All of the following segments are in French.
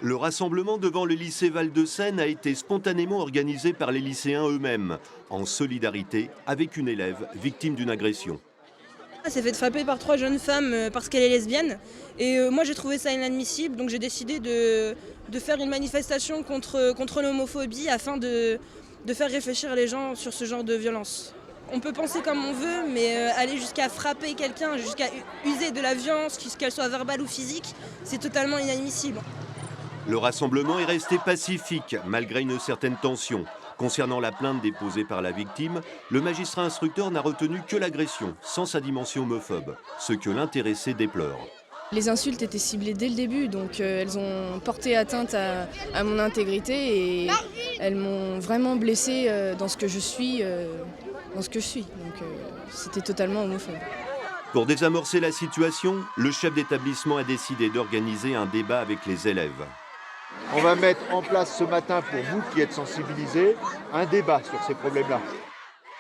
Le rassemblement devant le lycée Val-de-Seine a été spontanément organisé par les lycéens eux-mêmes, en solidarité avec une élève victime d'une agression. Elle s'est fait frapper par 3 jeunes femmes parce qu'elle est lesbienne. Et moi j'ai trouvé ça inadmissible, donc j'ai décidé de faire une manifestation contre l'homophobie afin de faire réfléchir les gens sur ce genre de violence. On peut penser comme on veut, mais aller jusqu'à frapper quelqu'un, jusqu'à user de la violence, qu'elle soit verbale ou physique, c'est totalement inadmissible. Le rassemblement est resté pacifique, malgré une certaine tension. Concernant la plainte déposée par la victime, le magistrat instructeur n'a retenu que l'agression, sans sa dimension homophobe, ce que l'intéressé déplore. Les insultes étaient ciblées dès le début, donc elles ont porté atteinte à mon intégrité et elles m'ont vraiment blessée dans ce que je suis. Donc c'était totalement homophobe. Pour désamorcer la situation, le chef d'établissement a décidé d'organiser un débat avec les élèves. On va mettre en place ce matin, pour vous qui êtes sensibilisés, un débat sur ces problèmes-là.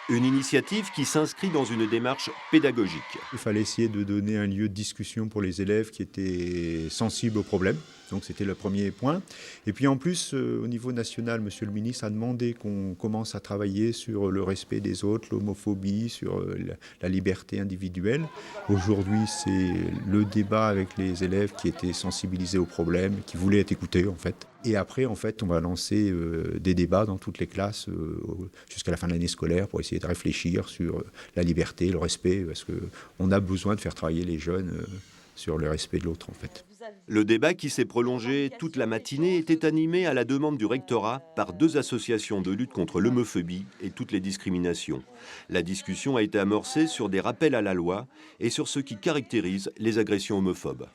Une initiative qui s'inscrit dans une démarche pédagogique. Il fallait essayer de donner un lieu de discussion pour les élèves qui étaient sensibles au problème. Donc c'était le premier point. Et puis en plus, au niveau national, Monsieur le ministre a demandé qu'on commence à travailler sur le respect des autres, l'homophobie, sur la liberté individuelle. Aujourd'hui, c'est le débat avec les élèves qui étaient sensibilisés au problème, qui voulaient être écoutés en fait. Et après, en fait, on va lancer des débats dans toutes les classes jusqu'à la fin de l'année scolaire pour essayer de réfléchir sur la liberté, le respect, parce qu'on a besoin de faire travailler les jeunes sur le respect de l'autre en fait. Le débat qui s'est prolongé toute la matinée était animé à la demande du rectorat par 2 associations de lutte contre l'homophobie et toutes les discriminations. La discussion a été amorcée sur des rappels à la loi et sur ce qui caractérise les agressions homophobes.